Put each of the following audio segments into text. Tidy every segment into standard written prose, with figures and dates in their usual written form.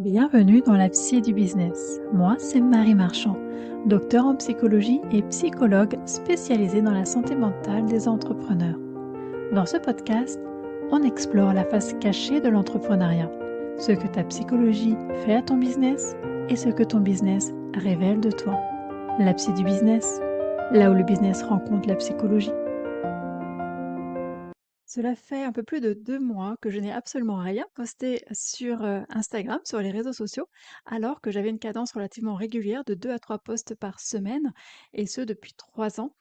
Bienvenue dans la Psy du business. Moi, c'est Marie Marchand, docteur en psychologie et psychologue spécialisée dans la santé mentale des entrepreneurs. Dans ce podcast, on explore la face cachée de l'entrepreneuriat, ce que ta psychologie fait à ton business et ce que ton business révèle de toi. La Psy du business, là où le business rencontre la psychologie. Cela fait un peu plus de 2 mois que je n'ai absolument rien posté sur, Instagram, sur les réseaux sociaux, alors que j'avais une cadence relativement régulière de 2 à 3 posts par semaine et ce depuis 3 ans.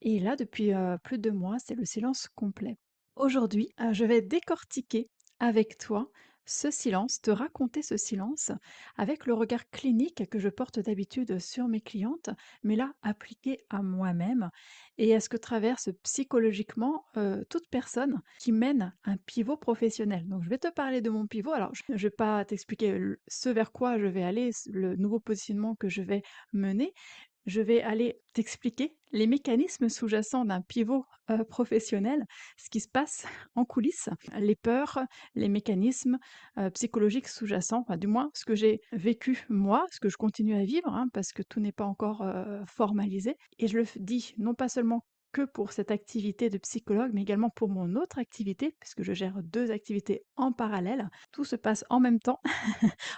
Et là, depuis, plus de 2 mois, c'est le silence complet. Aujourd'hui, je vais décortiquer avec toi ce silence, te raconter ce silence avec le regard clinique que je porte d'habitude sur mes clientes, mais là appliqué à moi-même et à ce que traverse psychologiquement, toute personne qui mène un pivot professionnel. Donc je vais te parler de mon pivot. Alors je vais pas t'expliquer ce vers quoi je vais aller, le nouveau positionnement que je vais mener, je vais aller t'expliquer les mécanismes sous-jacents d'un pivot professionnel, ce qui se passe en coulisses, les peurs, les mécanismes psychologiques sous-jacents, enfin, du moins ce que j'ai vécu moi, ce que je continue à vivre, hein, parce que tout n'est pas encore formalisé. Et je le dis non pas seulement que pour cette activité de psychologue, mais également pour mon autre activité, puisque je gère 2 activités en parallèle. Tout se passe en même temps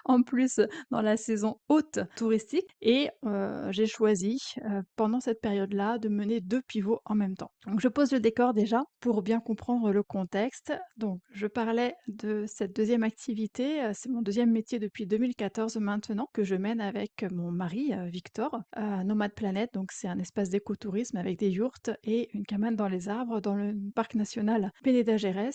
en plus dans la saison haute touristique et j'ai choisi, pendant cette période-là, de mener 2 pivots en même temps. Donc je pose le décor déjà pour bien comprendre le contexte. Donc je parlais de cette deuxième activité, c'est mon deuxième métier depuis 2014 maintenant que je mène avec mon mari, Victor, Nomad Planet. Donc c'est un espace d'écotourisme avec des yourtes et une cabane dans les arbres dans le parc national Peneda Gerês,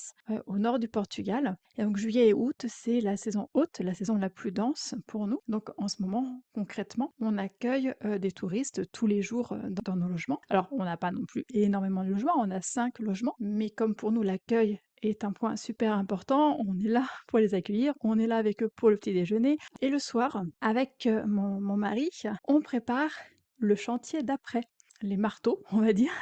au nord du Portugal. Et donc juillet et août, c'est la saison haute, la saison la plus dense pour nous. Donc en ce moment, concrètement, on accueille des touristes tous les jours dans nos logements. Alors on n'a pas non plus énormément de logements, on a 5 logements, mais comme pour nous l'accueil est un point super important, on est là pour les accueillir, on est là avec eux pour le petit déjeuner. Et le soir, avec mon mari, on prépare le chantier d'après. Les marteaux, on va dire,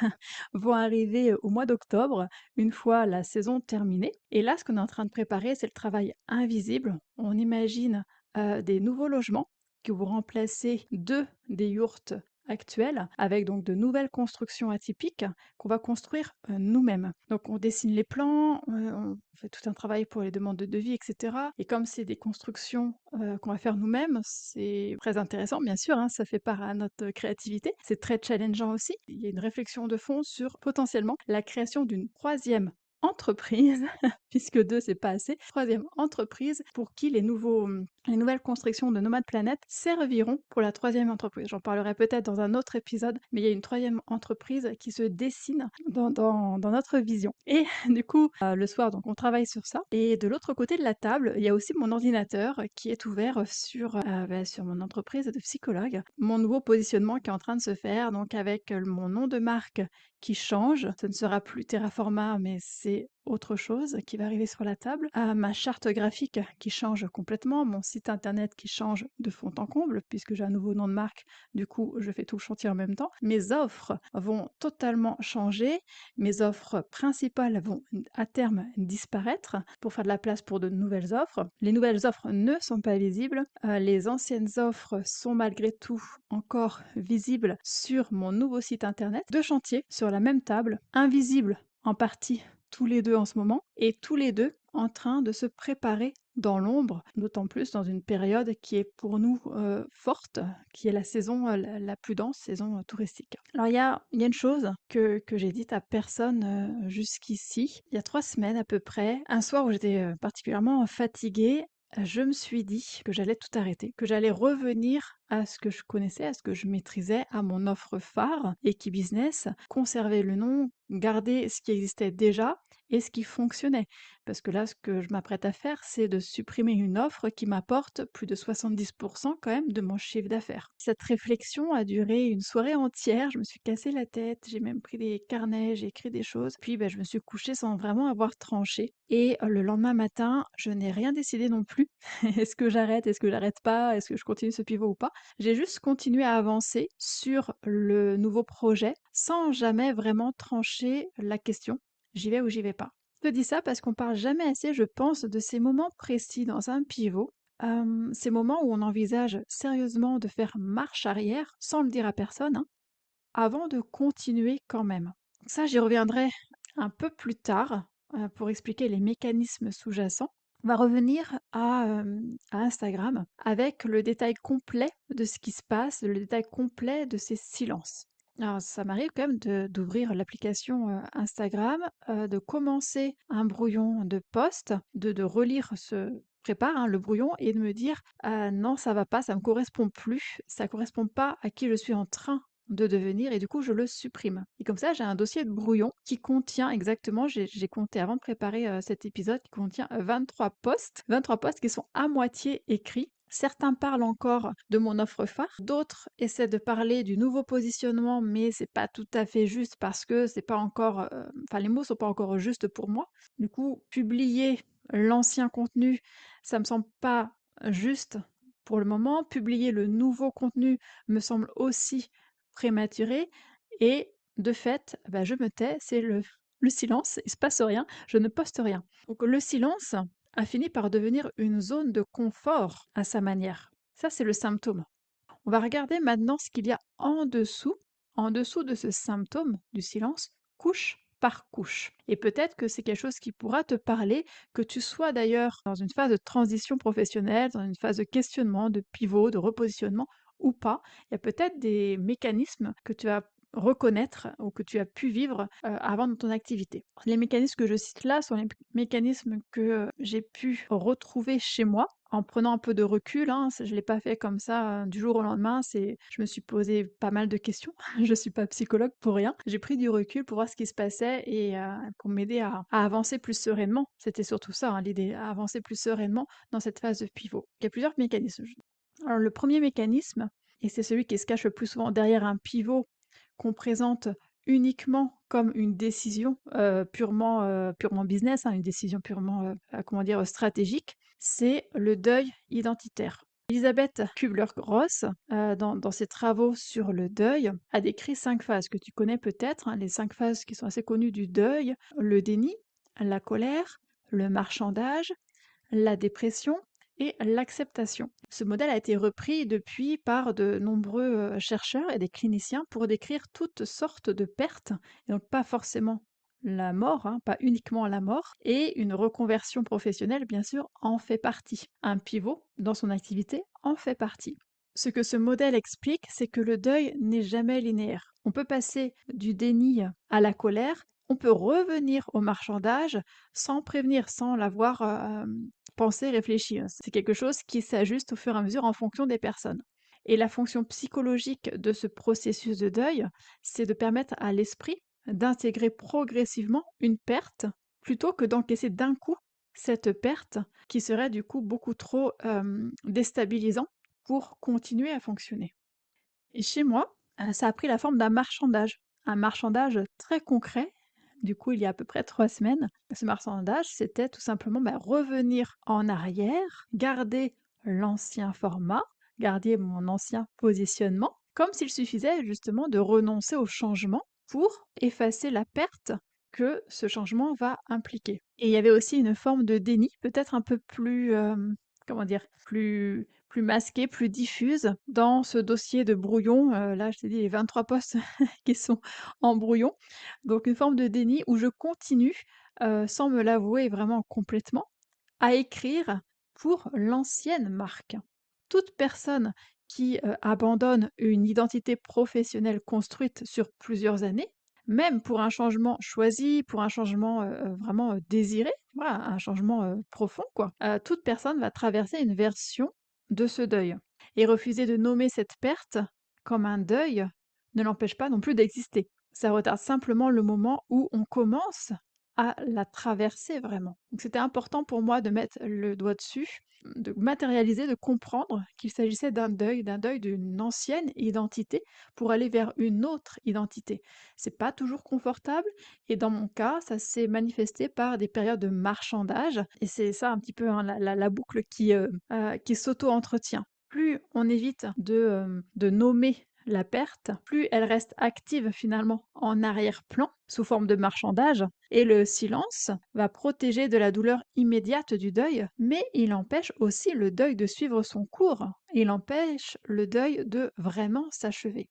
vont arriver au mois d'octobre, une fois la saison terminée. Et là, ce qu'on est en train de préparer, c'est le travail invisible. On imagine des nouveaux logements qui vont remplacer 2 des yourtes actuelles, avec donc de nouvelles constructions atypiques qu'on va construire nous-mêmes. Donc on dessine les plans, on fait tout un travail pour les demandes de devis, etc. Et comme c'est des constructions qu'on va faire nous-mêmes, c'est très intéressant, bien sûr, hein, ça fait part à notre créativité. C'est très challengeant aussi. Il y a une réflexion de fond sur potentiellement la création d'une troisième entreprise, puisque 2 c'est pas assez, troisième entreprise pour qui les nouvelles constructions de Nomad Planet serviront pour la troisième entreprise. J'en parlerai peut-être dans un autre épisode, mais il y a une troisième entreprise qui se dessine dans notre vision. Et du coup, le soir, donc on travaille sur ça. Et de l'autre côté de la table, il y a aussi mon ordinateur qui est ouvert sur mon entreprise de psychologue. Mon nouveau positionnement qui est en train de se faire, donc avec mon nom de marque qui change. Ce ne sera plus Terraforma, mais c'est autre chose qui va arriver sur la table. Ma charte graphique qui change complètement, mon site internet qui change de fond en comble, puisque j'ai un nouveau nom de marque, du coup je fais tout le chantier en même temps. Mes offres vont totalement changer, mes offres principales vont à terme disparaître pour faire de la place pour de nouvelles offres. Les nouvelles offres ne sont pas visibles, les anciennes offres sont malgré tout encore visibles sur mon nouveau site internet. 2 chantiers sur la même table, invisibles en partie tous les 2 en ce moment, et tous les 2 en train de se préparer dans l'ombre, d'autant plus dans une période qui est pour nous forte, qui est la saison la plus dense, saison touristique. Alors il y a une chose que j'ai dite à personne jusqu'ici, il y a 3 semaines à peu près, un soir où j'étais particulièrement fatiguée, je me suis dit que j'allais tout arrêter, que j'allais revenir à ce que je connaissais, à ce que je maîtrisais, à mon offre phare, Equibusiness, conserver le nom, garder ce qui existait déjà et ce qui fonctionnait. Parce que là, ce que je m'apprête à faire, c'est de supprimer une offre qui m'apporte plus de 70% quand même de mon chiffre d'affaires. Cette réflexion a duré une soirée entière, je me suis cassé la tête, j'ai même pris des carnets, j'ai écrit des choses, puis je me suis couchée sans vraiment avoir tranché. Et le lendemain matin, je n'ai rien décidé non plus. Est-ce que j'arrête, est-ce que j'arrête pas, est-ce que je continue ce pivot ou pas? J'ai juste continué à avancer sur le nouveau projet sans jamais vraiment trancher la question. J'y vais ou j'y vais pas. Je te dis ça parce qu'on parle jamais assez, je pense, de ces moments précis dans un pivot ces moments où on envisage sérieusement de faire marche arrière, sans le dire à personne, hein, avant de continuer quand même. Ça, j'y reviendrai un peu plus tard, pour expliquer les mécanismes sous-jacents. On va revenir à Instagram avec le détail complet de ce qui se passe, le détail complet de ces silences. Alors ça m'arrive quand même d'ouvrir l'application, Instagram, de commencer un brouillon de post, de relire ce prépare, hein, le brouillon et de me dire: Non, ça va pas, ça me correspond plus, ça correspond pas à qui je suis en train de devenir et du coup je le supprime et comme ça j'ai un dossier de brouillon qui contient exactement, j'ai compté avant de préparer, cet épisode, qui contient, 23 posts qui sont à moitié écrits. Certains parlent encore de mon offre phare, d'autres essaient de parler du nouveau positionnement, mais c'est pas tout à fait juste parce que c'est pas encore, enfin les mots sont pas encore justes pour moi. Du coup, publier l'ancien contenu, ça me semble pas juste pour le moment. Publier le nouveau contenu me semble aussi prématuré et de fait, bah, je me tais, c'est le silence, il se passe rien, je ne poste rien. Donc le silence a fini par devenir une zone de confort à sa manière. Ça, c'est le symptôme. On va regarder maintenant ce qu'il y a en dessous de ce symptôme du silence, couche par couche. Et peut-être que c'est quelque chose qui pourra te parler, que tu sois d'ailleurs dans une phase de transition professionnelle, dans une phase de questionnement, de pivot, de repositionnement ou pas. Il y a peut-être des mécanismes que tu vas reconnaître ou que tu as pu vivre avant dans ton activité. Les mécanismes que je cite là sont les mécanismes que j'ai pu retrouver chez moi en prenant un peu de recul, hein. Je ne l'ai pas fait comme ça du jour au lendemain, je me suis posé pas mal de questions. Je ne suis pas psychologue pour rien. J'ai pris du recul pour voir ce qui se passait et pour m'aider à avancer plus sereinement. C'était surtout ça, hein, l'idée, à avancer plus sereinement dans cette phase de pivot. Il y a plusieurs mécanismes. Alors le premier mécanisme, et c'est celui qui se cache le plus souvent derrière un pivot qu'on présente uniquement comme une décision purement business, hein, une décision purement comment dire, stratégique, c'est le deuil identitaire. Elisabeth Kubler-Ross, dans ses travaux sur le deuil, a décrit 5 phases que tu connais peut-être, hein, les 5 phases qui sont assez connues du deuil: le déni, la colère, le marchandage, la dépression et l'acceptation. Ce modèle a été repris depuis par de nombreux chercheurs et des cliniciens pour décrire toutes sortes de pertes, et donc pas forcément la mort, hein, pas uniquement la mort, et une reconversion professionnelle, bien sûr, en fait partie. Un pivot dans son activité en fait partie. Ce que ce modèle explique, c'est que le deuil n'est jamais linéaire. On peut passer du déni à la colère, on peut revenir au marchandage sans prévenir, sans l'avoir pensé, réfléchi, hein. C'est quelque chose qui s'ajuste au fur et à mesure en fonction des personnes. Et la fonction psychologique de ce processus de deuil, c'est de permettre à l'esprit d'intégrer progressivement une perte plutôt que d'encaisser d'un coup cette perte qui serait du coup beaucoup trop déstabilisant pour continuer à fonctionner. Et chez moi, ça a pris la forme d'un marchandage. Un marchandage très concret, du coup, il y a à peu près 3 semaines. Ce marchandage, c'était tout simplement, bah, revenir en arrière, garder l'ancien format, garder mon ancien positionnement, comme s'il suffisait justement de renoncer au changement pour effacer la perte que ce changement va impliquer. Et il y avait aussi une forme de déni, peut-être un peu plus, comment dire? Plus masquée, plus diffuse dans ce dossier de brouillon, là, je t'ai dit les 23 postes qui sont en brouillon. Donc une forme de déni où je continue, sans me l'avouer vraiment complètement, à écrire pour l'ancienne marque. Toute personne qui, abandonne une identité professionnelle construite sur plusieurs années, même pour un changement choisi, pour un changement, vraiment, désiré, voilà, un changement, profond quoi, toute personne va traverser une version de ce deuil et refuser de nommer cette perte comme un deuil ne l'empêche pas non plus d'exister. Ça retarde simplement le moment où on commence à la traverser vraiment. Donc c'était important pour moi de mettre le doigt dessus, de matérialiser, de comprendre qu'il s'agissait d'un deuil d'une ancienne identité pour aller vers une autre identité. C'est pas toujours confortable et dans mon cas, ça s'est manifesté par des périodes de marchandage et c'est ça un petit peu, hein, la boucle qui s'auto-entretient. Plus on évite de nommer la perte, plus elle reste active finalement en arrière-plan sous forme de marchandage Et le silence va protéger de la douleur immédiate du deuil, mais il empêche aussi le deuil de suivre son cours. Il empêche le deuil de vraiment s'achever.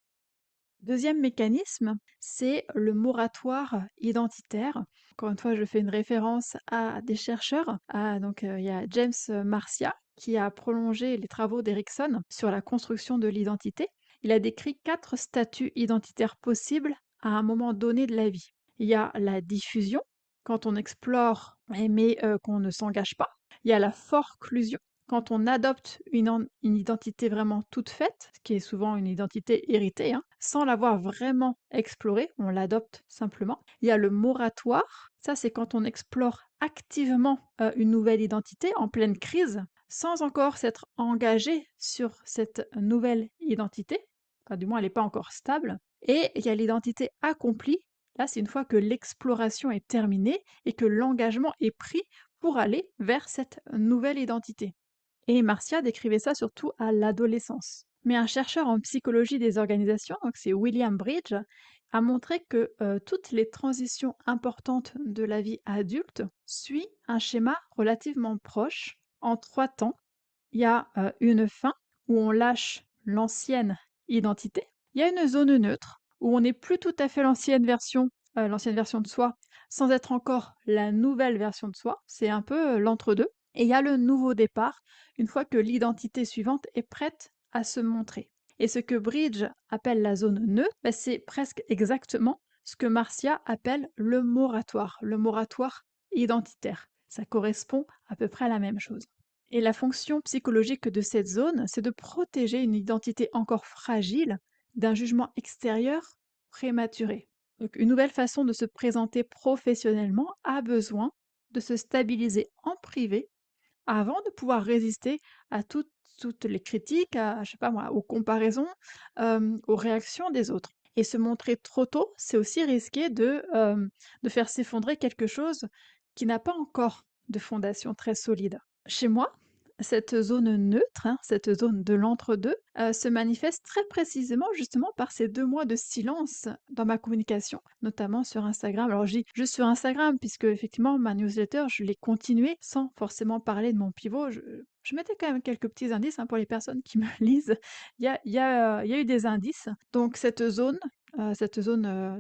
Deuxième mécanisme, c'est le moratoire identitaire. Encore une fois, je fais une référence à des chercheurs. Il y a James Marcia qui a prolongé les travaux d'Erikson sur la construction de l'identité. Il a décrit 4 statuts identitaires possibles à un moment donné de la vie. Il y a la diffusion, quand on explore mais qu'on ne s'engage pas. Il y a la forclusion, quand on adopte une identité vraiment toute faite, ce qui est souvent une identité héritée, hein, sans l'avoir vraiment explorée, on l'adopte simplement. Il y a le moratoire, ça c'est quand on explore activement une nouvelle identité en pleine crise, sans encore s'être engagé sur cette nouvelle identité, enfin du moins elle n'est pas encore stable. Et il y a l'identité accomplie, là c'est une fois que l'exploration est terminée et que l'engagement est pris pour aller vers cette nouvelle identité. Et Marcia décrivait ça surtout à l'adolescence. Mais un chercheur en psychologie des organisations, donc c'est William Bridge, a montré que toutes les transitions importantes de la vie adulte suivent un schéma relativement proche en 3 temps. Il y a une fin où on lâche l'ancienne identité. Il y a une zone neutre où on n'est plus tout à fait l'ancienne version de soi, sans être encore la nouvelle version de soi. C'est un peu l'entre-deux. Et il y a le nouveau départ, une fois que l'identité suivante est prête à se montrer. Et ce que Bridge appelle la zone neutre, bah, c'est presque exactement ce que Marcia appelle le moratoire identitaire. Ça correspond à peu près à la même chose. Et la fonction psychologique de cette zone, c'est de protéger une identité encore fragile d'un jugement extérieur prématuré. Donc, une nouvelle façon de se présenter professionnellement a besoin de se stabiliser en privé avant de pouvoir résister à toutes les critiques, je sais pas moi, aux comparaisons, aux réactions des autres. Et se montrer trop tôt, c'est aussi risquer de faire s'effondrer quelque chose qui n'a pas encore de fondation très solide. Chez moi, cette zone neutre, hein, cette zone de l'entre-deux, se manifeste très précisément justement par ces 2 mois de silence dans ma communication, notamment sur Instagram. Alors je dis juste sur Instagram puisque effectivement ma newsletter, je l'ai continuée sans forcément parler de mon pivot. Je mettais quand même quelques petits indices, hein, pour les personnes qui me lisent. Il y a eu des indices. Donc cette zone,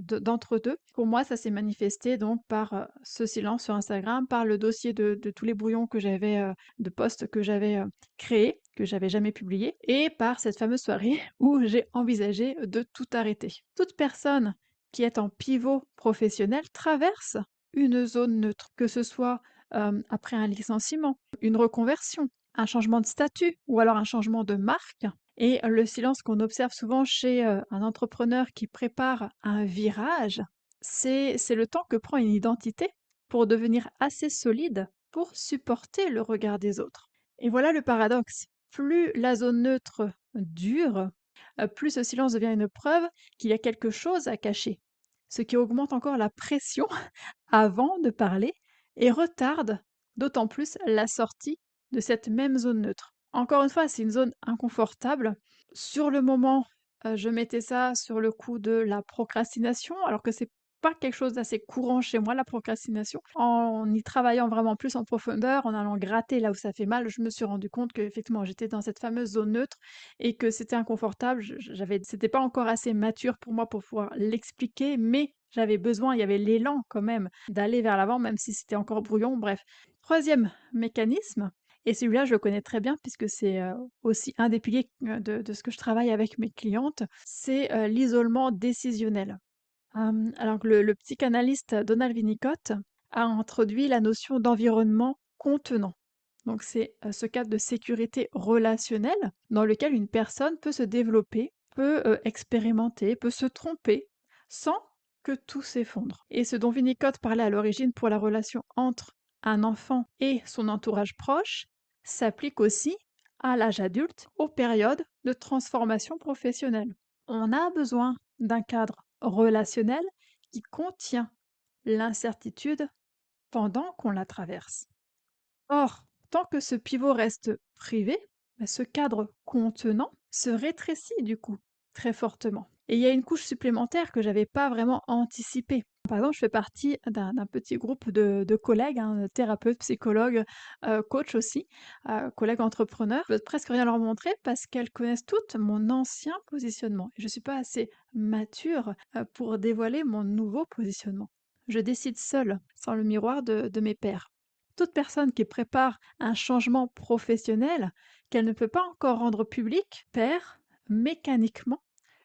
d'entre-deux, pour moi, ça s'est manifesté donc par, ce silence sur Instagram, par le dossier de tous les brouillons que j'avais, de posts que j'avais, créés, que j'avais jamais publiés et par cette fameuse soirée où j'ai envisagé de tout arrêter. Toute personne qui est en pivot professionnel traverse une zone neutre, que ce soit, après un licenciement, une reconversion, un changement de statut ou alors un changement de marque. Et le silence qu'on observe souvent chez, un entrepreneur qui prépare un virage, c'est le temps que prend une identité pour devenir assez solide pour supporter le regard des autres. Et voilà le paradoxe. Plus la zone neutre dure, plus ce silence devient une preuve qu'il y a quelque chose à cacher, ce qui augmente encore la pression avant de parler et retarde d'autant plus la sortie de cette même zone neutre. Encore une fois, c'est une zone inconfortable. Sur le moment, je mettais ça sur le coup de la procrastination, alors que c'est pas quelque chose d'assez courant chez moi, la procrastination. En y travaillant vraiment plus en profondeur, en allant gratter là où ça fait mal, je me suis rendu compte qu'effectivement, j'étais dans cette fameuse zone neutre et que c'était inconfortable. C'était pas encore assez mature pour moi pour pouvoir l'expliquer, mais j'avais besoin, il y avait l'élan quand même d'aller vers l'avant, même si c'était encore brouillon, bref. Troisième mécanisme, et celui-là, je le connais très bien puisque c'est, aussi un des piliers, de ce que je travaille avec mes clientes, c'est, l'isolement décisionnel. Alors que le psychanalyste Donald Winnicott a introduit la notion d'environnement contenant. Donc c'est, ce cadre de sécurité relationnelle dans lequel une personne peut se développer, peut, expérimenter, peut se tromper sans que tout s'effondre. Et ce dont Winnicott parlait à l'origine pour la relation entre un enfant et son entourage proche s'applique aussi à l'âge adulte, aux périodes de transformation professionnelle. On a besoin d'un cadre relationnel qui contient l'incertitude pendant qu'on la traverse. Or, tant que ce pivot reste privé, bah, ce cadre contenant se rétrécit du coup très fortement. Et il y a une couche supplémentaire que j'avais pas vraiment anticipée. Par exemple, je fais partie d'un petit groupe de collègues, hein, thérapeutes, psychologues, coachs aussi, collègues entrepreneurs. Je peux presque rien leur montrer parce qu'elles connaissent toutes mon ancien positionnement et je suis pas assez mature, pour dévoiler mon nouveau positionnement. Je décide seule, sans le miroir de mes pairs. Toute personne qui prépare un changement professionnel qu'elle ne peut pas encore rendre public perd mécaniquement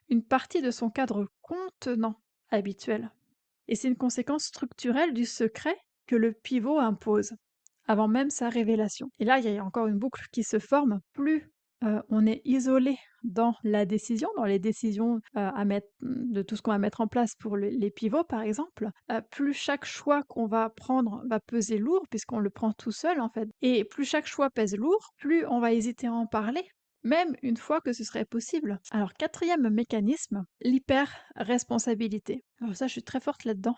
une partie de son cadre contenant habituel. Et c'est une conséquence structurelle du secret que le pivot impose, avant même sa révélation. Et là, il y a encore une boucle qui se forme. Plus on est isolé dans la décision, dans les décisions à mettre, de tout ce qu'on va mettre en place pour les pivots, par exemple, plus chaque choix qu'on va prendre va peser lourd, puisqu'on le prend tout seul, en fait. Et plus chaque choix pèse lourd, plus on va hésiter à en parler, même une fois que ce serait possible. Alors, quatrième mécanisme, l'hyper-responsabilité. Alors ça, je suis très forte là-dedans.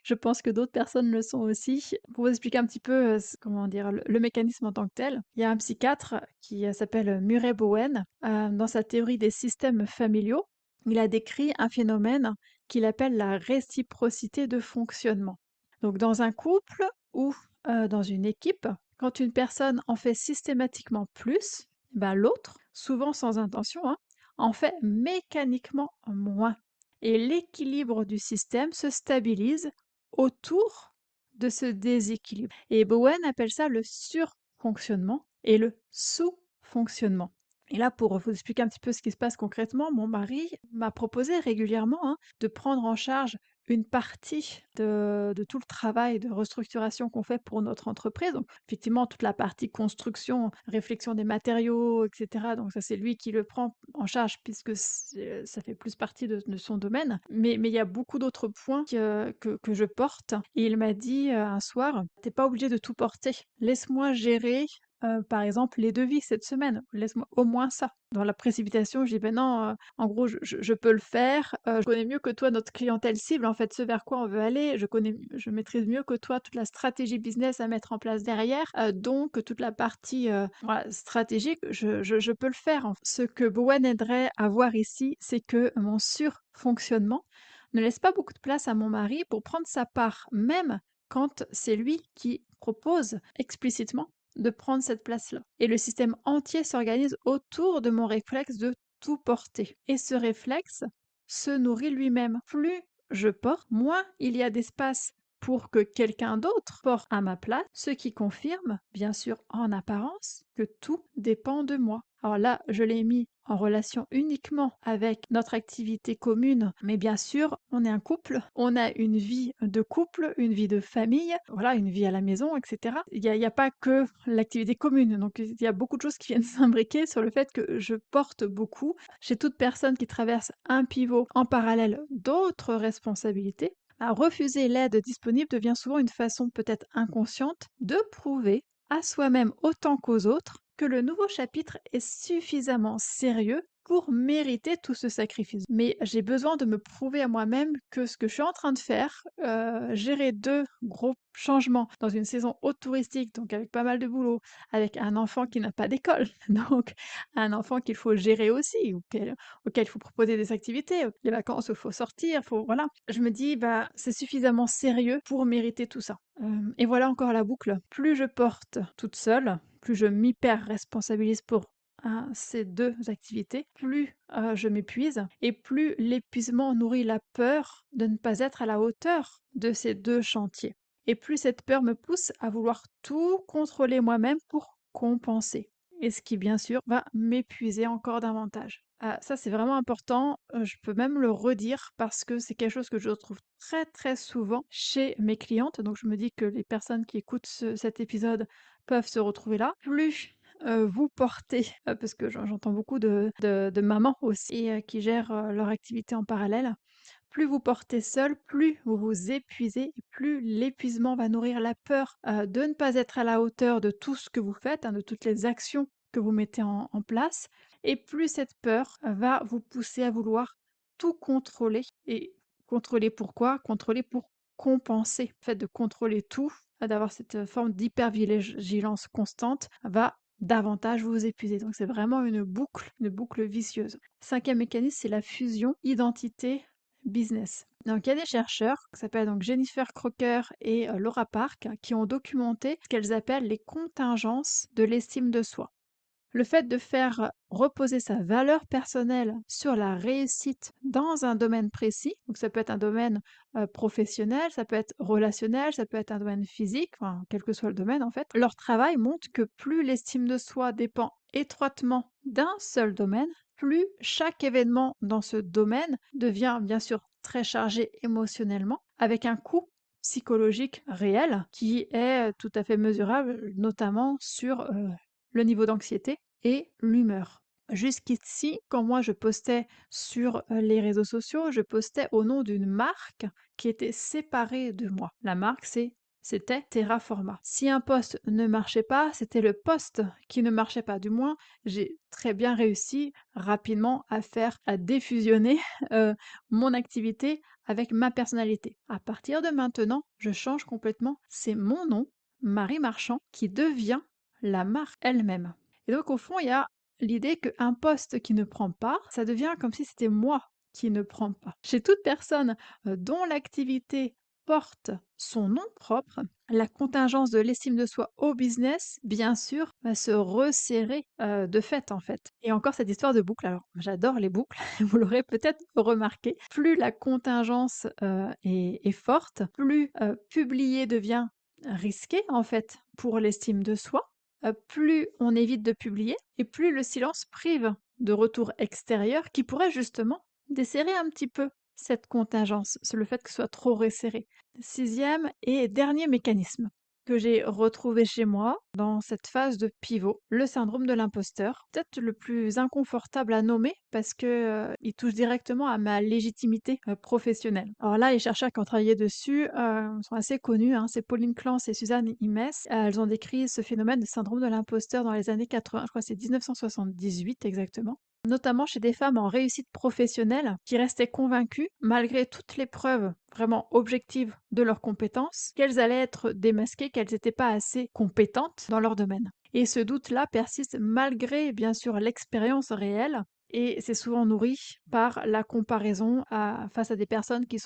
Je pense que d'autres personnes le sont aussi. Pour vous expliquer un petit peu, comment dire, le mécanisme en tant que tel, il y a un psychiatre qui s'appelle Murray Bowen. Dans sa théorie des systèmes familiaux, il a décrit un phénomène qu'il appelle la réciprocité de fonctionnement. Donc dans un couple ou dans une équipe, quand une personne en fait systématiquement plus, ben l'autre, souvent sans intention, hein, en fait mécaniquement moins. Et l'équilibre du système se stabilise autour de ce déséquilibre. Et Bowen appelle ça le surfonctionnement et le sous-fonctionnement. Et là, pour vous expliquer un petit peu ce qui se passe concrètement, mon mari m'a proposé régulièrement, hein, de prendre en charge une partie de tout le travail de restructuration qu'on fait pour notre entreprise. Donc, effectivement, toute la partie construction, réflexion des matériaux, etc. Donc, ça, c'est lui qui le prend en charge puisque ça fait plus partie de son domaine. Mais il y a beaucoup d'autres points que je porte. Et il m'a dit un soir, t'es pas obligé de tout porter. Laisse-moi gérer par exemple, les devis cette semaine, laisse-moi au moins ça. Dans la précipitation, je dis: «Ben non, en gros, je peux le faire, je connais mieux que toi notre clientèle cible, en fait, ce vers quoi on veut aller, je maîtrise mieux que toi toute la stratégie business à mettre en place derrière, donc toute la partie, voilà, stratégique, je peux le faire». Ce que Bowen aiderait à voir ici, c'est que mon surfonctionnement ne laisse pas beaucoup de place à mon mari pour prendre sa part, même quand c'est lui qui propose explicitement de prendre cette place-là. Et le système entier s'organise autour de mon réflexe de tout porter. Et ce réflexe se nourrit lui-même. Plus je porte, moins il y a d'espace pour que quelqu'un d'autre porte à ma place, ce qui confirme, bien sûr en apparence, que tout dépend de moi. Alors là, je l'ai mis en relation uniquement avec notre activité commune, mais bien sûr, on est un couple, on a une vie de couple, une vie de famille, voilà, une vie à la maison, etc. Il y a pas que l'activité commune, donc il y a beaucoup de choses qui viennent s'imbriquer sur le fait que je porte beaucoup. Chez toute personne qui traverse un pivot en parallèle d'autres responsabilités, refuser l'aide disponible devient souvent une façon peut-être inconsciente de prouver à soi-même autant qu'aux autres que le nouveau chapitre est suffisamment sérieux pour mériter tout ce sacrifice. Mais j'ai besoin de me prouver à moi-même que ce que je suis en train de faire, gérer 2 gros changements dans une saison haute touristique, donc avec pas mal de boulot, avec un enfant qui n'a pas d'école, donc un enfant qu'il faut gérer aussi, auquel il faut proposer des activités, les vacances, il faut sortir, faut voilà. Je me dis: «Bah, c'est suffisamment sérieux pour mériter tout ça». Et voilà encore la boucle. Plus je porte toute seule, plus je m'hyper-responsabilise pour ces 2 activités, plus je m'épuise et plus l'épuisement nourrit la peur de ne pas être à la hauteur de ces 2 chantiers. Et plus cette peur me pousse à vouloir tout contrôler moi-même pour compenser. Et ce qui, bien sûr, va m'épuiser encore davantage. Ça, c'est vraiment important. Je peux même le redire parce que c'est quelque chose que je retrouve très, très souvent chez mes clientes. Donc, je me dis que les personnes qui écoutent cet épisode peuvent se retrouver là. Plus vous portez, parce que j'entends beaucoup de mamans aussi qui gèrent leur activité en parallèle. Plus vous portez seul, plus vous vous épuisez et plus l'épuisement va nourrir la peur de ne pas être à la hauteur de tout ce que vous faites, hein, de toutes les actions que vous mettez en place. Et plus cette peur va vous pousser à vouloir tout contrôler. Et contrôler pourquoi? Contrôler pour compenser. Le fait de contrôler tout, d'avoir cette forme d'hypervigilance constante, va davantage vous épuiser. Donc c'est vraiment une boucle vicieuse. Cinquième mécanisme, c'est la fusion identité-business. Donc il y a des chercheurs qui s'appellent donc Jennifer Crocker et Laura Park qui ont documenté ce qu'elles appellent les contingences de l'estime de soi. Le fait de faire reposer sa valeur personnelle sur la réussite dans un domaine précis, donc ça peut être un domaine professionnel, ça peut être relationnel, ça peut être un domaine physique, enfin, quel que soit le domaine en fait, leur travail montre que plus l'estime de soi dépend étroitement d'un seul domaine, plus chaque événement dans ce domaine devient bien sûr très chargé émotionnellement, avec un coût psychologique réel qui est tout à fait mesurable, notamment sur le niveau d'anxiété et l'humeur. Jusqu'ici, quand moi je postais sur les réseaux sociaux, je postais au nom d'une marque qui était séparée de moi. La marque, c'était Terraforma. Si un post ne marchait pas, c'était le post qui ne marchait pas. Du moins, j'ai très bien réussi rapidement à défusionner mon activité avec ma personnalité. À partir de maintenant, je change complètement. C'est mon nom, Marie Marchand, qui devient la marque elle-même. Et donc, au fond, il y a l'idée qu'un poste qui ne prend pas, ça devient comme si c'était moi qui ne prends pas. Chez toute personne dont l'activité porte son nom propre, la contingence de l'estime de soi au business, bien sûr, va se resserrer de fait, en fait. Et encore cette histoire de boucle. Alors, j'adore les boucles, vous l'aurez peut-être remarqué. Plus la contingence est forte, plus publier devient risqué, en fait, pour l'estime de soi, plus on évite de publier et plus le silence prive de retours extérieurs qui pourraient justement desserrer un petit peu cette contingence, c'est le fait que ce soit trop resserré. Sixième et dernier mécanisme que j'ai retrouvé chez moi dans cette phase de pivot, le syndrome de l'imposteur. Peut-être le plus inconfortable à nommer parce que il touche directement à ma légitimité professionnelle. Alors là, les chercheurs qui ont travaillé dessus sont assez connus, hein, c'est Pauline Clance et Suzanne Imes. Elles ont décrit ce phénomène de syndrome de l'imposteur dans les années 80, je crois que c'est 1978 exactement, notamment chez des femmes en réussite professionnelle qui restaient convaincues, malgré toutes les preuves vraiment objectives de leurs compétences, qu'elles allaient être démasquées, qu'elles n'étaient pas assez compétentes dans leur domaine. Et ce doute-là persiste malgré, bien sûr, l'expérience réelle, et c'est souvent nourri par la comparaison face à des personnes qui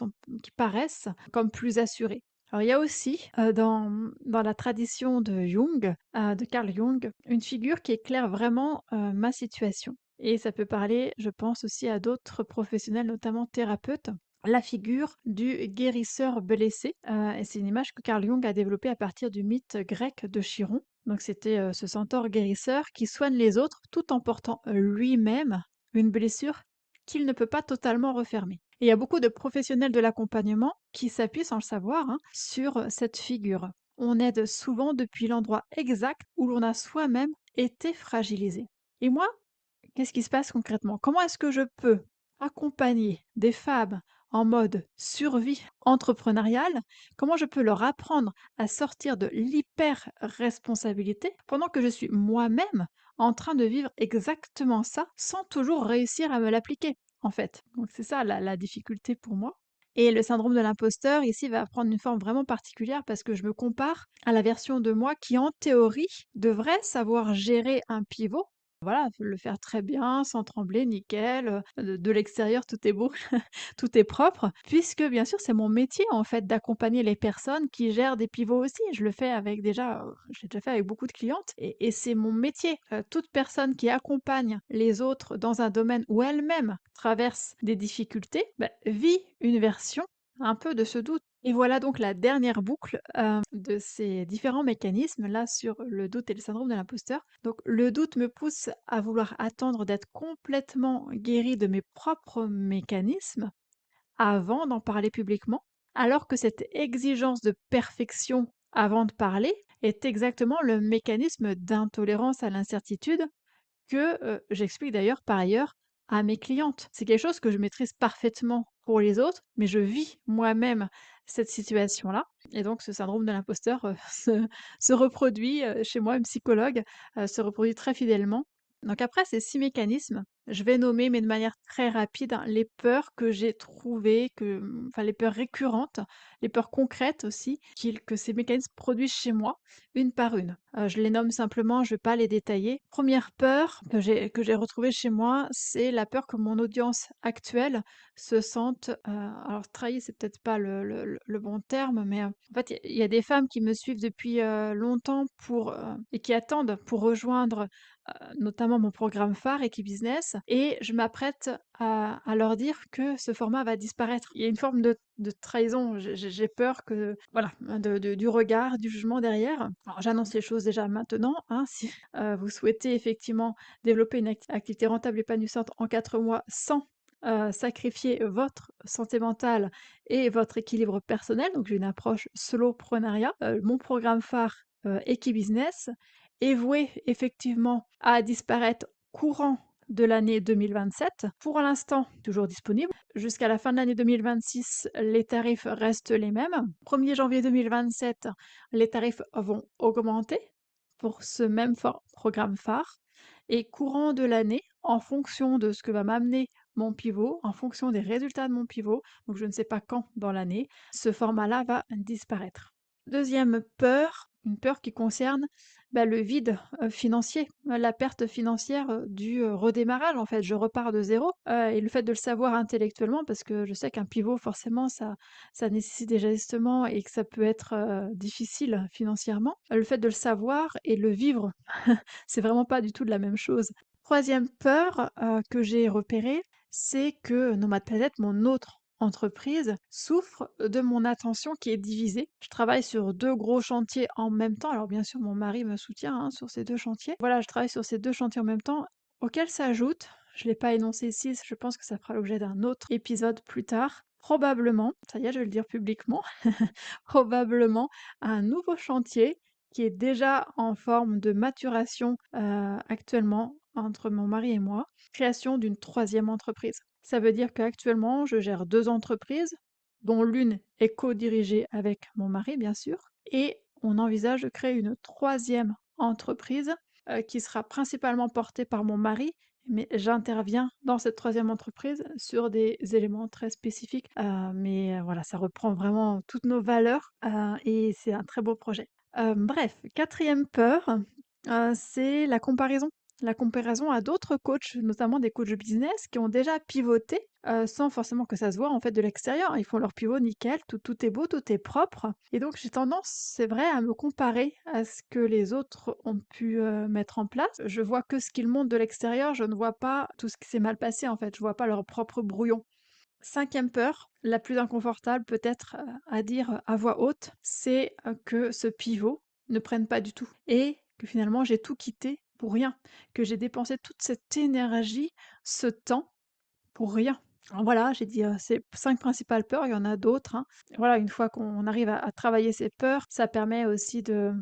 paraissent comme plus assurées. Alors, il y a aussi dans la tradition de Jung, de Carl Jung, une figure qui éclaire vraiment ma situation. Et ça peut parler, je pense, aussi à d'autres professionnels, notamment thérapeutes. La figure du guérisseur blessé. Et c'est une image que Carl Jung a développée à partir du mythe grec de Chiron. Donc c'était ce centaure guérisseur qui soigne les autres tout en portant lui-même une blessure qu'il ne peut pas totalement refermer. Et il y a beaucoup de professionnels de l'accompagnement qui s'appuient, sans le savoir, hein, sur cette figure. On aide souvent depuis l'endroit exact où l'on a soi-même été fragilisé. Et moi, qu'est-ce qui se passe concrètement? Comment est-ce que je peux accompagner des femmes en mode survie entrepreneuriale? Comment je peux leur apprendre à sortir de l'hyper-responsabilité pendant que je suis moi-même en train de vivre exactement ça sans toujours réussir à me l'appliquer, en fait? Donc c'est ça la difficulté pour moi. Et le syndrome de l'imposteur, ici, va prendre une forme vraiment particulière parce que je me compare à la version de moi qui, en théorie, devrait savoir gérer un pivot. Voilà, le faire très bien, sans trembler, nickel, de l'extérieur tout est beau, tout est propre, puisque bien sûr c'est mon métier en fait d'accompagner les personnes qui gèrent des pivots aussi. Je le fais avec je l'ai déjà fait avec beaucoup de clientes et c'est mon métier. Toute personne qui accompagne les autres dans un domaine où elle-même traverse des difficultés, bah, vit une version un peu de ce doute. Et voilà donc la dernière boucle de ces différents mécanismes là sur le doute et le syndrome de l'imposteur. Donc le doute me pousse à vouloir attendre d'être complètement guéri de mes propres mécanismes avant d'en parler publiquement, alors que cette exigence de perfection avant de parler est exactement le mécanisme d'intolérance à l'incertitude que j'explique d'ailleurs par ailleurs à mes clientes. C'est quelque chose que je maîtrise parfaitement pour les autres, mais je vis moi-même cette situation-là. Et donc ce syndrome de l'imposteur se reproduit chez moi, une psychologue, se reproduit très fidèlement. Donc après ces 6 mécanismes, Je vais nommer, mais de manière très rapide, hein, les peurs que j'ai trouvées, enfin les peurs récurrentes, les peurs concrètes aussi, que ces mécanismes produisent chez moi, une par une. Je les nomme simplement, je ne vais pas les détailler. Première peur que j'ai retrouvée chez moi, c'est la peur que mon audience actuelle se sente, alors trahie, c'est peut-être pas le bon terme, mais, en fait, il y a des femmes qui me suivent depuis, longtemps et qui attendent pour rejoindre notamment mon programme phare Equibusiness, et je m'apprête à leur dire que ce format va disparaître. Il y a une forme de trahison, j'ai peur que voilà, du regard, du jugement derrière. Alors j'annonce les choses déjà maintenant, hein, si, vous souhaitez effectivement développer une activité rentable et épanouissante en 4 mois sans, sacrifier votre santé mentale et votre équilibre personnel, donc j'ai une approche soloprenariat. Mon programme phare, Equibusiness est voué effectivement à disparaître courant de l'année 2027. Pour l'instant, toujours disponible. Jusqu'à la fin de l'année 2026, les tarifs restent les mêmes. 1er janvier 2027, les tarifs vont augmenter pour ce même programme phare. Et courant de l'année, en fonction de ce que va m'amener mon pivot, en fonction des résultats de mon pivot, donc je ne sais pas quand dans l'année, ce format-là va disparaître. Deuxième peur, une peur qui concerne le vide, financier, la perte financière, du, redémarrage en fait. Je repars de zéro, et le fait de le savoir intellectuellement parce que je sais qu'un pivot forcément ça nécessite des ajustements et que ça peut être, difficile financièrement. Le fait de le savoir et le vivre, c'est vraiment pas du tout de la même chose. Troisième peur, que j'ai repérée, c'est que Nomade Planète, mon autre entreprise, souffre de mon attention qui est divisée. Je travaille sur 2 gros chantiers en même temps. Alors bien sûr, mon mari me soutient, hein, sur ces 2 chantiers. Voilà, je travaille sur ces 2 chantiers en même temps, auxquels s'ajoute, je ne l'ai pas énoncé ici, je pense que ça fera l'objet d'un autre épisode plus tard, probablement, ça y est, je vais le dire publiquement, probablement un nouveau chantier qui est déjà en forme de maturation, actuellement entre mon mari et moi, création d'une troisième entreprise. Ça veut dire qu'actuellement, je gère 2 entreprises, dont l'une est co-dirigée avec mon mari, bien sûr, et on envisage de créer une troisième entreprise, qui sera principalement portée par mon mari, mais j'interviens dans cette troisième entreprise sur des éléments très spécifiques, mais voilà, ça reprend vraiment toutes nos valeurs, et c'est un très beau projet. Bref, quatrième peur, c'est la comparaison. La comparaison à d'autres coachs, notamment des coachs business qui ont déjà pivoté, sans forcément que ça se voit en fait de l'extérieur. Ils font leur pivot nickel, tout est beau, tout est propre, et donc j'ai tendance, c'est vrai, à me comparer à ce que les autres ont pu, mettre en place. Je vois que ce qu'ils montrent de l'extérieur, je ne vois pas tout ce qui s'est mal passé en fait, je vois pas leur propre brouillon. Cinquième peur, la plus inconfortable peut-être, à dire à voix haute, c'est, que ce pivot ne prenne pas du tout et que finalement j'ai tout quitté pour rien, que j'ai dépensé toute cette énergie, ce temps pour rien. Alors voilà, j'ai dit, ces 5 principales peurs, il y en a d'autres, hein. Voilà, une fois qu'on arrive à travailler ces peurs, ça permet aussi de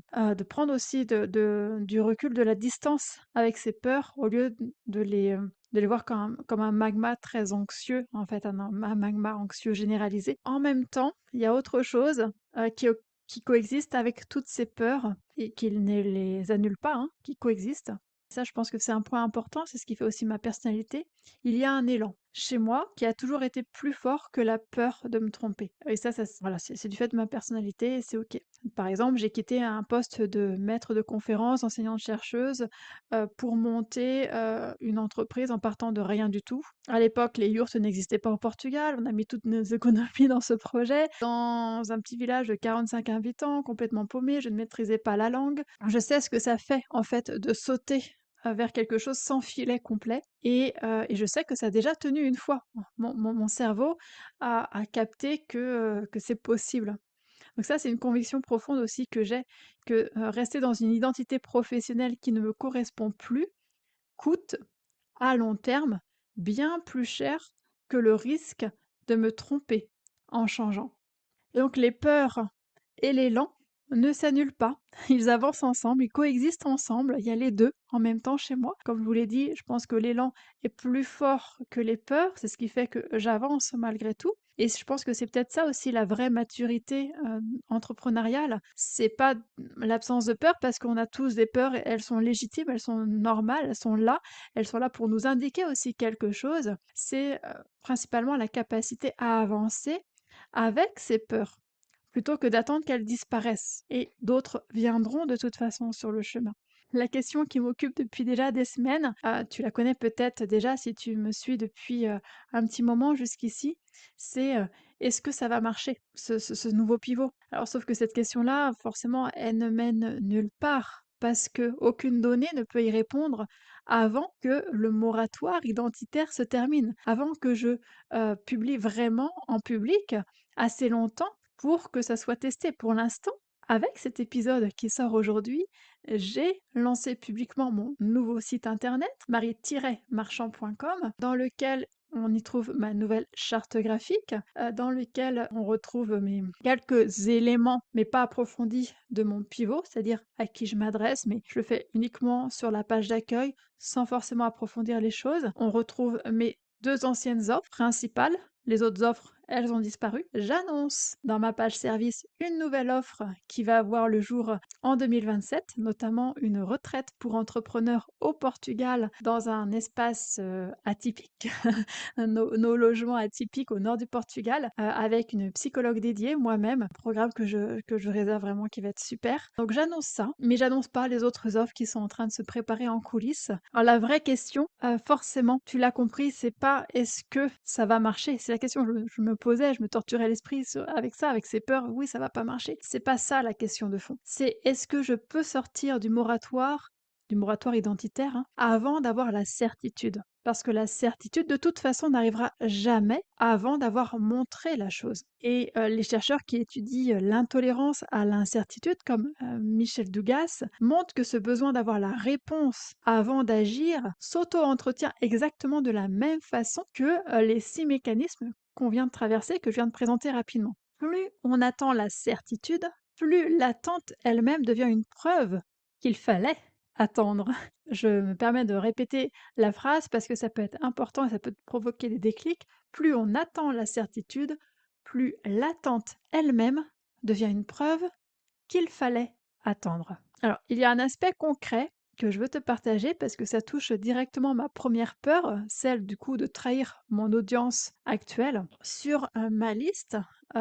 prendre aussi du recul, de la distance avec ces peurs au lieu de les voir comme un magma très anxieux, en fait, un magma anxieux généralisé. En même temps, il y a autre chose, qui coexiste avec toutes ces peurs et qui ne les annule pas, hein, qui coexistent. Ça, je pense que c'est un point important, c'est ce qui fait aussi ma personnalité. Il y a un élan chez moi qui a toujours été plus fort que la peur de me tromper. Et ça, voilà, c'est du fait de ma personnalité et c'est OK. Par exemple, j'ai quitté un poste de maître de conférence, enseignante-chercheuse, pour monter, une entreprise en partant de rien du tout. À l'époque, les yurts n'existaient pas au Portugal, on a mis toutes nos économies dans ce projet, dans un petit village de 45 habitants, complètement paumé, je ne maîtrisais pas la langue. Je sais ce que ça fait, en fait, de sauter vers quelque chose sans filet complet, et je sais que ça a déjà tenu une fois. Mon cerveau a capté que c'est possible. Donc ça, c'est une conviction profonde aussi que j'ai, que, rester dans une identité professionnelle qui ne me correspond plus coûte, à long terme, bien plus cher que le risque de me tromper en changeant. Et donc les peurs et l'élan, ne s'annulent pas. Ils avancent ensemble, ils coexistent ensemble. Il y a les 2 en même temps chez moi. Comme je vous l'ai dit, je pense que l'élan est plus fort que les peurs. C'est ce qui fait que j'avance malgré tout et je pense que c'est peut-être ça aussi la vraie maturité, entrepreneuriale. C'est pas l'absence de peur parce qu'on a tous des peurs et elles sont légitimes, elles sont normales, elles sont là pour nous indiquer aussi quelque chose. C'est, principalement la capacité à avancer avec ces peurs. Plutôt que d'attendre qu'elles disparaissent et d'autres viendront de toute façon sur le chemin. La question qui m'occupe depuis déjà des semaines, tu la connais peut-être déjà si tu me suis depuis, un petit moment jusqu'ici, c'est, «Est-ce que ça va marcher ce nouveau pivot?» Alors sauf que cette question-là, forcément, elle ne mène nulle part parce qu'aucune donnée ne peut y répondre avant que le moratoire identitaire se termine, avant que je, publie vraiment en public assez longtemps pour que ça soit testé. Pour l'instant, avec cet épisode qui sort aujourd'hui, j'ai lancé publiquement mon nouveau site internet, marie-marchand.com, dans lequel on y trouve ma nouvelle charte graphique, dans lequel on retrouve mes quelques éléments, mais pas approfondis, de mon pivot, c'est-à-dire à qui je m'adresse, mais je le fais uniquement sur la page d'accueil, sans forcément approfondir les choses. On retrouve mes 2 anciennes offres principales. Les autres offres, elles ont disparu. J'annonce dans ma page service une nouvelle offre qui va avoir le jour en 2027, notamment une retraite pour entrepreneurs au Portugal dans un espace atypique, nos logements atypiques au nord du Portugal, avec une psychologue dédiée, moi-même, programme que je réserve vraiment qui va être super. Donc j'annonce ça, mais j'annonce pas les autres offres qui sont en train de se préparer en coulisses. Alors la vraie question, forcément, tu l'as compris, c'est pas est-ce que ça va marcher? C'est la question que je me posais, je me torturais l'esprit avec ça, avec ces peurs, oui, ça va pas marcher. C'est pas ça la question de fond. C'est est-ce que je peux sortir du moratoire identitaire, hein, avant d'avoir la certitude? Parce que la certitude, de toute façon, n'arrivera jamais avant d'avoir montré la chose. Et les chercheurs qui étudient l'intolérance à l'incertitude, comme Michel Dugas, montrent que ce besoin d'avoir la réponse avant d'agir s'auto-entretient exactement de la même façon que les 6 mécanismes qu'on vient de traverser, que je viens de présenter rapidement. Plus on attend la certitude, plus l'attente elle-même devient une preuve qu'il fallait attendre. Je me permets de répéter la phrase parce que ça peut être important et ça peut provoquer des déclics. Plus on attend la certitude, plus l'attente elle-même devient une preuve qu'il fallait attendre. Alors, il y a un aspect concret que je veux te partager parce que ça touche directement ma première peur, celle du coup de trahir mon audience actuelle. Sur ma liste,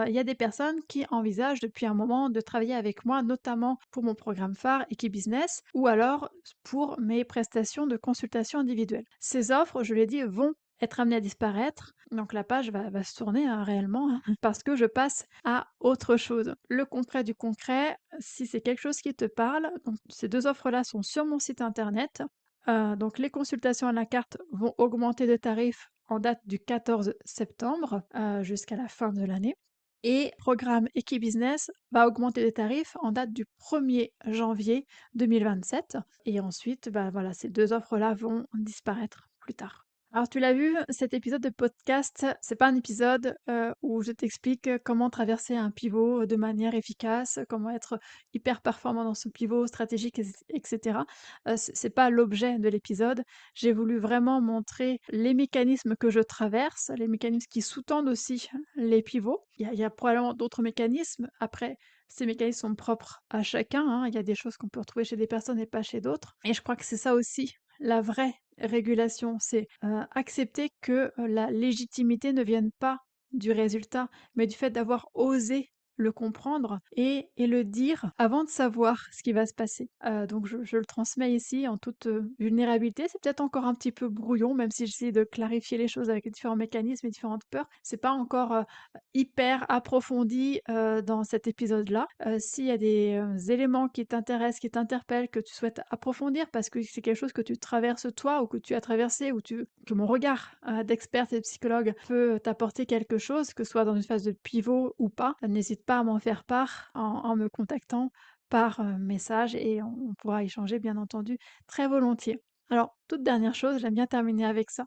il y a des personnes qui envisagent depuis un moment de travailler avec moi, notamment pour mon programme phare Equibusiness ou alors pour mes prestations de consultation individuelle. Ces offres, je l'ai dit, vont être amenées à disparaître. Donc la page va se tourner hein, réellement hein, parce que je passe à autre chose. Le concret du concret, si c'est quelque chose qui te parle, donc ces 2 offres-là sont sur mon site internet. Donc les consultations à la carte vont augmenter de tarifs en date du 14 septembre, jusqu'à la fin de l'année et programme Equibusiness va augmenter les tarifs en date du 1er janvier 2027 et ensuite, bah, voilà, ces 2 offres-là vont disparaître plus tard. Alors tu l'as vu, cet épisode de podcast, c'est pas un épisode, où je t'explique, comment traverser un pivot, de manière efficace, comment être hyper performant dans ce pivot stratégique et cetera. C'est pas l'objet de l'épisode. J'ai voulu vraiment montrer les mécanismes que je traverse, les mécanismes qui sous-tendent aussi les pivots. Il y a probablement d'autres mécanismes. Après, ces mécanismes sont propres à chacun, hein. Il y a des choses qu'on peut retrouver chez des personnes et pas chez d'autres et je crois que c'est ça aussi la vraie régulation, c'est, accepter que, la légitimité ne vienne pas du résultat, mais du fait d'avoir osé le comprendre et le dire avant de savoir ce qui va se passer. Donc je le transmets ici en toute, vulnérabilité. C'est peut-être encore un petit peu brouillon, même si j'essaie de clarifier les choses avec les différents mécanismes et différentes peurs. C'est pas encore, hyper approfondi, dans cet épisode-là. S'il y a des, éléments qui t'intéressent, qui t'interpellent, que tu souhaites approfondir parce que c'est quelque chose que tu traverses toi ou que tu as traversé ou que mon regard, d'experte et de psychologue peut t'apporter quelque chose, que ce soit dans une phase de pivot ou pas, n'hésite pas à m'en faire part en me contactant par, message et on pourra échanger bien entendu très volontiers. Alors, toute dernière chose, j'aime bien terminer avec ça.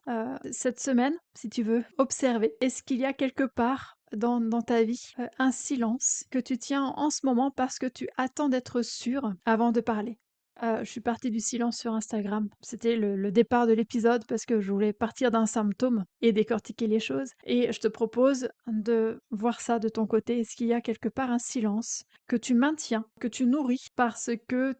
Cette semaine, si tu veux observer, est-ce qu'il y a quelque part dans ta vie, un silence que tu tiens en ce moment parce que tu attends d'être sûr avant de parler? Je suis partie du silence sur Instagram. C'était le départ de l'épisode parce que je voulais partir d'un symptôme et décortiquer les choses et je te propose de voir ça de ton côté. Est-ce qu'il y a quelque part un silence que tu maintiens, que tu nourris parce que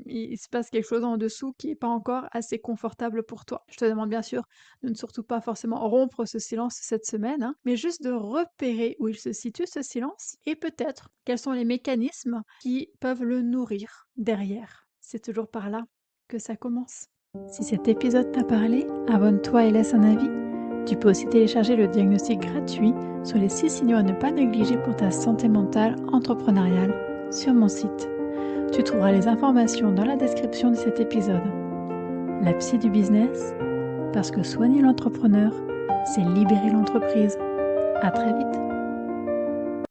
il se passe quelque chose en dessous qui est pas encore assez confortable pour toi? Je te demande bien sûr de ne surtout pas forcément rompre ce silence cette semaine, hein, mais juste de repérer où il se situe ce silence et peut-être quels sont les mécanismes qui peuvent le nourrir derrière. C'est toujours par là que ça commence. Si cet épisode t'a parlé, abonne-toi et laisse un avis. Tu peux aussi télécharger le diagnostic gratuit sur les 6 signaux à ne pas négliger pour ta santé mentale entrepreneuriale sur mon site. Tu trouveras les informations dans la description de cet épisode. La psy du business, parce que soigner l'entrepreneur, c'est libérer l'entreprise. À très vite.